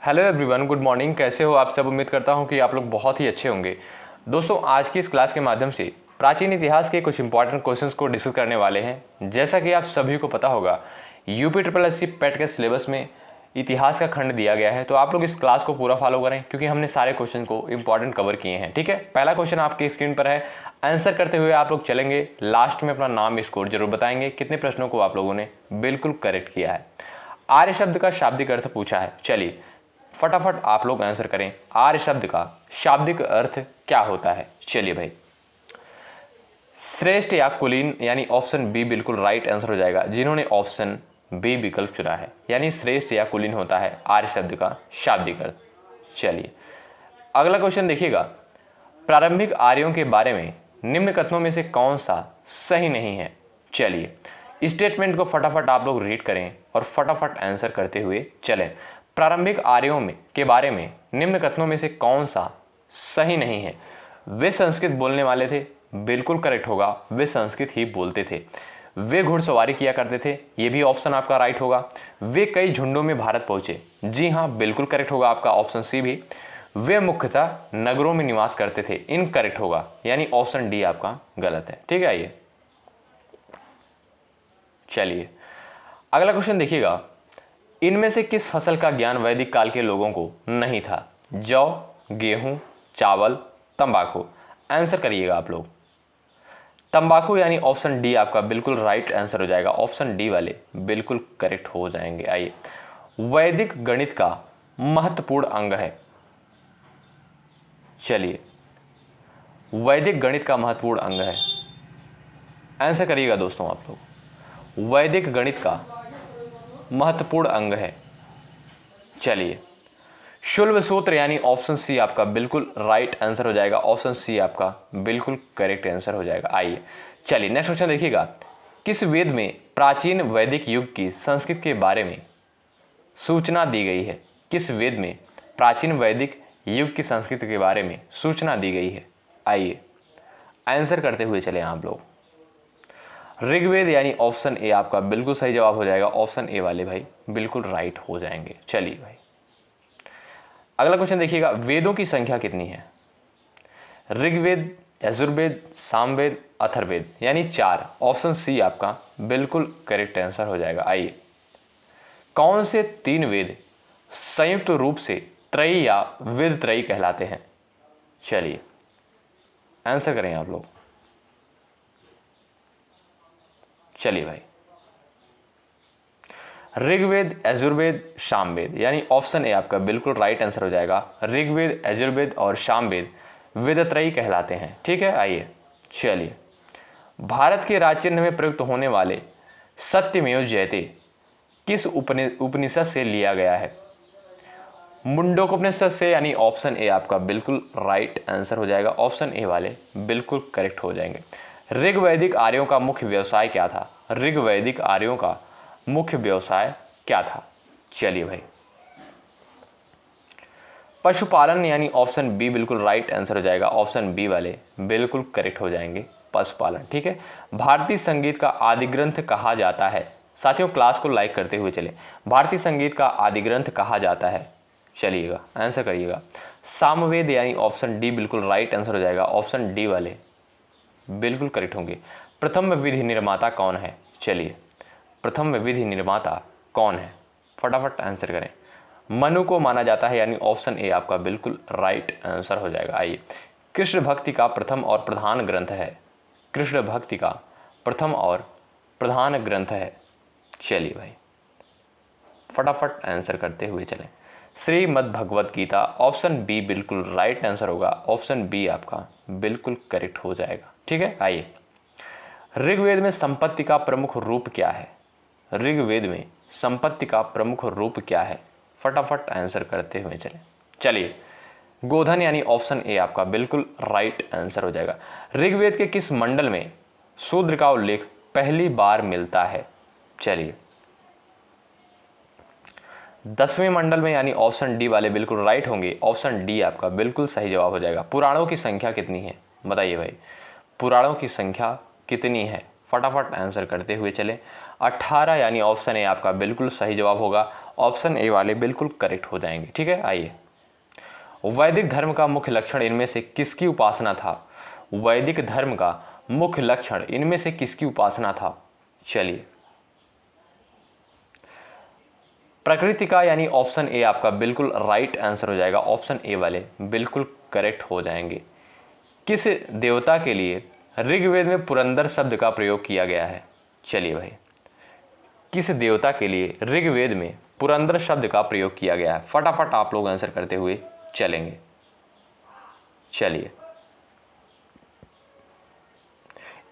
Hello everyone, good morning. कैसे हो आप सब? उम्मीद करता हूं कि आप लोग बहुत ही अच्छे होंगे। दोस्तों, आज की इस क्लास के माध्यम से प्राचीन इतिहास के कुछ इंपॉर्टेंट क्वेश्चंस को डिस्कस करने वाले हैं। जैसा कि आप सभी को पता होगा, यूपी ट्रिपल एससी पेट के सिलेबस में इतिहास का खंड दिया गया है। तो आप लोग इस क्लास को पूरा फॉलो करें क्योंकि हमने सारे क्वेश्चन को इंपॉर्टेंट कवर किए हैं। ठीक है, पहला क्वेश्चन आपकी स्क्रीन पर है। आंसर करते हुए आप लोग चलेंगे, लास्ट में अपना नाम स्कोर जरूर बताएंगे कितने प्रश्नों को आप लोगों ने बिल्कुल करेक्ट किया है। आर्य शब्द का शाब्दिक अर्थ पूछा है। चलिए फटाफट आप लोग आंसर करें, आर्य शब्द का शाब्दिक अर्थ क्या होता है। चलिए भाई, श्रेष्ठ या कुलीन यानी ऑप्शन बी बिल्कुल राइट आंसर हो जाएगा जिन्होंने ऑप्शन बी विकल्प चुना है, यानी श्रेष्ठ या कुलीन होता है आर्य शब्द का शाब्दिक अर्थ। चलिए अगला क्वेश्चन देखिएगा, प्रारंभिक आर्यों के बारे में निम्न कथनों में से कौन सा सही नहीं है। चलिए स्टेटमेंट को फटाफट आप लोग रीड करें और फटाफट आंसर करते हुए चलें। प्रारंभिक आर्यों में के बारे में निम्न कथनों में से कौन सा सही नहीं है। वे संस्कृत बोलने वाले थे, बिल्कुल करेक्ट होगा, वे संस्कृत ही बोलते थे। वे घुड़सवारी किया करते थे, ये भी ऑप्शन आपका राइट होगा। वे कई झुंडों में भारत पहुंचे, जी हाँ बिल्कुल करेक्ट होगा आपका ऑप्शन सी भी। वे मुख्यतः नगरों में निवास करते थे, इनकरेक्ट होगा, यानी ऑप्शन डी आपका गलत है। ठीक है, ये चलिए अगला क्वेश्चन देखिएगा, इनमें से किस फसल का ज्ञान वैदिक काल के लोगों को नहीं था। जौ, गेहूं, चावल, तंबाकू। आंसर करिएगा आप लोग। तंबाकू यानी ऑप्शन डी आपका बिल्कुल राइट आंसर हो जाएगा, ऑप्शन डी वाले बिल्कुल करेक्ट हो जाएंगे। आइए, वैदिक गणित का महत्वपूर्ण अंग है। चलिए वैदिक गणित का महत्वपूर्ण अंग है, आंसर करिएगा दोस्तों आप लोग। वैदिक गणित का महत्वपूर्ण अंग है। चलिए शुल्ब सूत्र यानी ऑप्शन सी आपका बिल्कुल राइट आंसर हो जाएगा, ऑप्शन सी आपका बिल्कुल करेक्ट आंसर हो जाएगा। आइए चलिए नेक्स्ट क्वेश्चन देखिएगा, किस वेद में प्राचीन वैदिक युग की संस्कृति के बारे में सूचना दी गई है। किस वेद में प्राचीन वैदिक युग की संस्कृति के बारे में सूचना दी गई है। आइए आंसर करते हुए चले आप लोग। ऋग्वेद यानी ऑप्शन ए आपका बिल्कुल सही जवाब हो जाएगा, ऑप्शन ए वाले भाई बिल्कुल राइट हो जाएंगे। चलिए भाई अगला क्वेश्चन देखिएगा, वेदों की संख्या कितनी है। ऋग्वेद, यजुर्वेद, सामवेद, अथर्ववेद, यानी 4, ऑप्शन सी आपका बिल्कुल करेक्ट आंसर हो जाएगा। आइए कौन से 3 वेद संयुक्त रूप से त्रयी या वेद त्रयी कहलाते हैं। चलिए आंसर करें आप लोग। चलिए भाई, ऋग्वेद, यजुर्वेद, सामवेद, यानी ऑप्शन ए आपका बिल्कुल राइट आंसर हो जाएगा। ऋग्वेद, यजुर्वेद और सामवेद वेदत्रयी कहलाते हैं। ठीक है, आइए चलिए, भारत के राज्य चिन्ह में प्रयुक्त होने वाले सत्यमेव जयते किस उपनिषद से लिया गया है। मुंडकोपनिषद से, यानी ऑप्शन ए आपका बिल्कुल राइट आंसर हो जाएगा, ऑप्शन ए वाले बिल्कुल करेक्ट हो जाएंगे। ऋग्वैदिक आर्यों का मुख्य व्यवसाय क्या था। ऋग्वैदिक आर्यों का मुख्य व्यवसाय क्या था। चलिए भाई, पशुपालन, यानी ऑप्शन बी बिल्कुल राइट आंसर हो जाएगा, ऑप्शन बी वाले बिल्कुल करेक्ट हो जाएंगे, पशुपालन। ठीक है, भारतीय संगीत का आदि ग्रंथ कहा जाता है। साथियों क्लास को लाइक करते हुए चले, भारतीय संगीत का आदि ग्रंथ कहा जाता है। चलिएगा आंसर करिएगा। सामवेद यानी ऑप्शन डी बिल्कुल राइट आंसर हो जाएगा, ऑप्शन डी वाले बिल्कुल करेक्ट होंगे। प्रथम विधि निर्माता कौन है। चलिए प्रथम विधि निर्माता कौन है, फटाफट आंसर करें। मनु को माना जाता है, यानी ऑप्शन ए आपका बिल्कुल राइट आंसर हो जाएगा। आइए, कृष्ण भक्ति का प्रथम और प्रधान ग्रंथ है। कृष्ण भक्ति का प्रथम और प्रधान ग्रंथ है। चलिए भाई फटाफट आंसर करते हुए चलें। श्रीमद् भगवत गीता, ऑप्शन बी बिल्कुल राइट आंसर होगा, ऑप्शन बी आपका बिल्कुल करेक्ट हो जाएगा। ठीक है, आइए, ऋग्वेद में संपत्ति का प्रमुख रूप क्या है। ऋग्वेद में संपत्ति का प्रमुख रूप क्या है, फटाफट आंसर करते हुए चलें। चलिए, गोधन, यानी ऑप्शन ए आपका बिल्कुल राइट आंसर हो जाएगा। ऋग्वेद के किस मंडल में शूद्र का उल्लेख पहली बार मिलता है। चलिए 10वें मंडल में, यानी ऑप्शन डी वाले बिल्कुल राइट होंगे, ऑप्शन डी आपका बिल्कुल सही जवाब हो जाएगा। पुराणों की संख्या कितनी है, बताइए भाई, पुराणों की संख्या कितनी है, फटाफट आंसर करते हुए चलें। 18 यानी ऑप्शन ए आपका बिल्कुल सही जवाब होगा। ऑप्शन ए वाले बिल्कुल करेक्ट हो जाएंगे। ठीक है, आइए, वैदिक धर्म का मुख्य लक्षण इनमें से किसकी उपासना था? वैदिक धर्म का मुख्य लक्षण इनमें से किसकी उपासना था? चलिए, प्रकृति का यानी ऑप्शन ए आपका बिल्कुल राइट आंसर हो जाएगा। ऑप्शन ए वाले बिल्कुल करेक्ट हो जाएंगे। किस देवता के लिए ऋग्वेद में पुरंदर शब्द का प्रयोग किया गया है? चलिए भाई, किस देवता के लिए ऋग्वेद में पुरंदर शब्द का प्रयोग किया गया है? फटाफट आप लोग आंसर करते हुए चलेंगे। चलिए,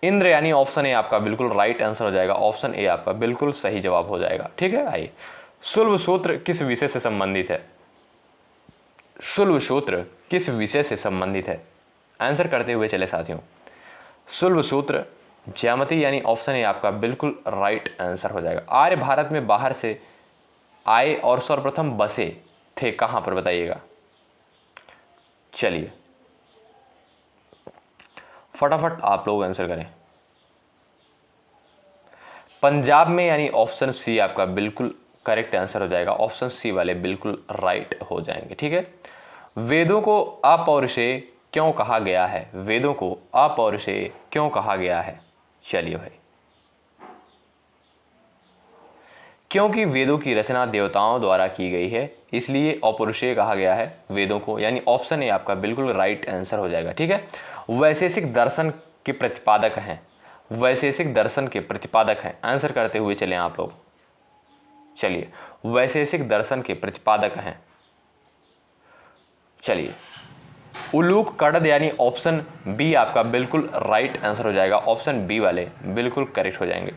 इंद्र यानी ऑप्शन ए आपका बिल्कुल राइट आंसर हो जाएगा। ऑप्शन ए आपका बिल्कुल सही जवाब हो जाएगा। ठीक है, आइए, शुल्ब सूत्र किस विषय से संबंधित है? शुल्ब सूत्र किस विषय से संबंधित है? आंसर करते हुए चले साथियों। शुल्ब सूत्र ज्यामिति यानी ऑप्शन ए आपका बिल्कुल राइट आंसर हो जाएगा। आर्य भारत में बाहर से आए और सर्वप्रथम बसे थे कहां पर, बताइएगा। चलिए, फटाफट आप लोग आंसर करें। पंजाब में यानी ऑप्शन सी आपका बिल्कुल करेक्ट आंसर हो जाएगा। ऑप्शन सी वाले बिल्कुल राइट हो जाएंगे। ठीक है, वेदों को अपौरुषेय क्यों कहा गया है? वेदों को अपौरुषेय क्यों कहा गया है? चलिए भाई, क्योंकि वेदों की रचना देवताओं द्वारा की गई है, इसलिए अपौरुषेय कहा गया है वेदों को, यानी ऑप्शन ए आपका बिल्कुल राइट आंसर हो जाएगा। ठीक है, वैशेषिक दर्शन के प्रतिपादक हैं। वैशेषिक दर्शन के प्रतिपादक हैं। आंसर करते हुए चलें आप लोग। चलिए, वैशेषिक दर्शन के प्रतिपादक हैं। चलिए, उलूक कड़द यानी ऑप्शन बी आपका बिल्कुल राइट आंसर हो जाएगा। ऑप्शन बी वाले बिल्कुल करेक्ट हो जाएंगे।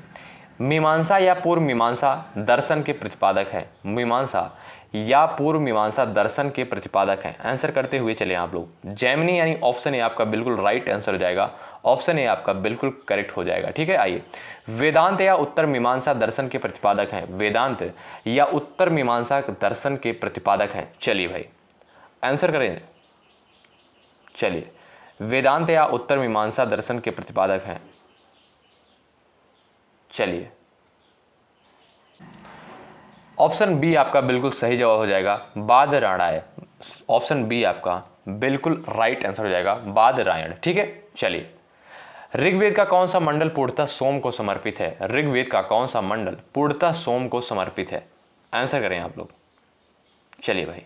मीमांसा या पूर्व मीमांसा दर्शन के प्रतिपादक है। मीमांसा या पूर्व मीमांसा दर्शन के प्रतिपादक हैं। आंसर करते हुए चले आप लोग। जैमिनी यानी ऑप्शन ए आपका बिल्कुल राइट आंसर हो जाएगा। ऑप्शन ए आपका बिल्कुल करेक्ट हो जाएगा। ठीक है, आइए, वेदांत या उत्तर मीमांसा दर्शन के प्रतिपादक हैं। वेदांत या उत्तर मीमांसा दर्शन के प्रतिपादक हैं। चलिए भाई, आंसर करें। चलिए, वेदांत या उत्तर मीमांसा दर्शन के प्रतिपादक हैं। चलिए, ऑप्शन बी आपका बिल्कुल सही जवाब हो जाएगा, बादरायण। ऑप्शन बी आपका बिल्कुल राइट आंसर हो जाएगा, बादरायण। ठीक है, चलिए, ऋग्वेद का कौन सा मंडल पूर्णतः सोम को समर्पित है? ऋग्वेद का कौन सा मंडल पूर्णतः सोम को समर्पित है? आंसर करें आप लोग। चलिए भाई,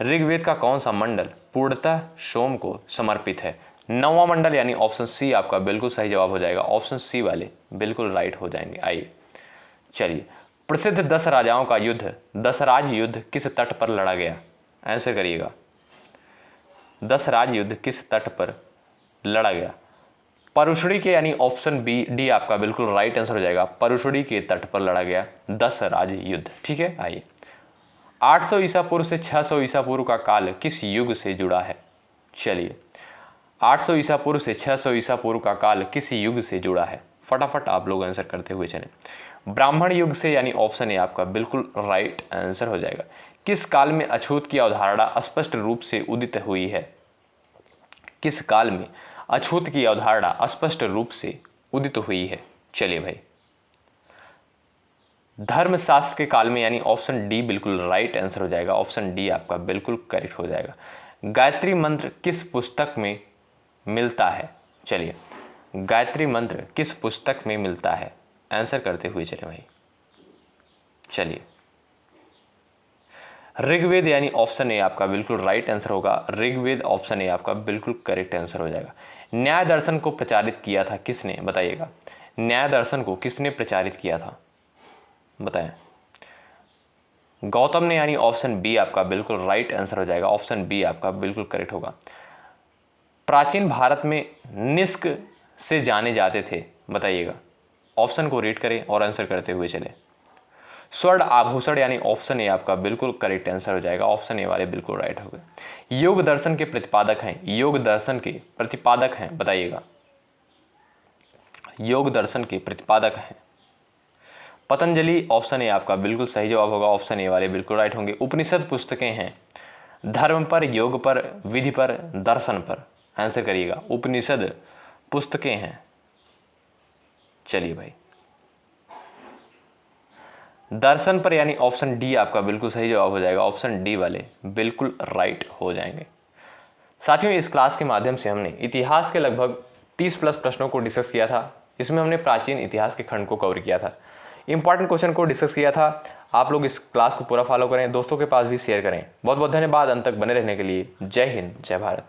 ऋग्वेद का कौन सा मंडल पूर्णतः सोम को समर्पित है? 9वां मंडल यानी ऑप्शन सी आपका बिल्कुल सही जवाब हो जाएगा। ऑप्शन सी वाले बिल्कुल राइट हो जाएंगे। आइए, चलिए, प्रसिद्ध 10 राजाओं का युद्ध दशराज युद्ध किस तट पर लड़ा गया? आंसर करिएगा। दशराज युद्ध किस तट पर लड़ा गया? परुषणी के यानी ऑप्शन बी डी आपका बिल्कुल राइट आंसर हो जाएगा। परुषणी के तट पर लड़ा गया दशराज युद्ध। ठीक है, आइए, 800 ईसा पूर्व से 600 ईसा पूर्व का काल किस युग से जुड़ा है? चलिए, 800 ईसा पूर्व से 600 ईसा पूर्व का काल किस युग से जुड़ा है? फटाफट आप लोग आंसर करते हुए चलें। ब्राह्मण युग से यानी ऑप्शन ए आपका बिल्कुल राइट आंसर हो जाएगा। किस काल में अछूत की अवधारणा स्पष्ट रूप से उदित हुई है? किस काल में अछूत की अवधारणा स्पष्ट रूप से उदित हुई है? चलिए भाई, धर्मशास्त्र के काल में यानी ऑप्शन डी बिल्कुल राइट आंसर हो जाएगा। ऑप्शन डी आपका बिल्कुल करेक्ट हो जाएगा। गायत्री मंत्र किस पुस्तक में मिलता है? चलिए, गायत्री मंत्र किस पुस्तक में मिलता है? आंसर करते हुए चले भाई। चलिए, ऋग्वेद यानी ऑप्शन ए आपका बिल्कुल राइट आंसर होगा। ऋग्वेद ऑप्शन ए आपका बिल्कुल करेक्ट आंसर हो जाएगा। न्याय दर्शन को प्रचारित किया था किसने? बताइएगा। न्याय दर्शन को किसने प्रचारित किया था? बताएं। गौतम ने, यानी ऑप्शन बी आपका बिल्कुल राइट आंसर हो जाएगा। ऑप्शन बी आपका बिल्कुल करेक्ट होगा। प्राचीन भारत में निष्क से जाने जाते थे, बताइएगा। ऑप्शन को रीड करें और आंसर करते हुए चले। स्वर्ण आभूषण यानी ऑप्शन ए आपका बिल्कुल करेक्ट आंसर हो जाएगा। ऑप्शन ए वाले बिल्कुल राइट हो गए। योग दर्शन के प्रतिपादक हैं। योग दर्शन के प्रतिपादक हैं, बताइएगा। योग दर्शन के प्रतिपादक हैं पतंजलि। ऑप्शन ए आपका बिल्कुल सही जवाब होगा। ऑप्शन ए वाले बिल्कुल राइट होंगे। उपनिषद पुस्तकें हैं धर्म पर, योग पर, विधि पर, दर्शन पर। आंसर करिएगा। उपनिषद पुस्तकें हैं। चलिए भाई, दर्शन पर यानी ऑप्शन डी आपका बिल्कुल सही जवाब हो जाएगा। ऑप्शन डी वाले बिल्कुल राइट हो जाएंगे। साथियों, इस क्लास के माध्यम से हमने इतिहास के लगभग 30 प्लस प्रश्नों को डिस्कस किया था। इसमें हमने प्राचीन इतिहास के खंड को कवर किया था, इंपॉर्टेंट क्वेश्चन को डिस्कस किया था। आप लोग इस क्लास को पूरा फॉलो करें, दोस्तों के पास भी शेयर करें। बहुत बहुत धन्यवाद अंत तक बने रहने के लिए। जय हिंद, जय भारत।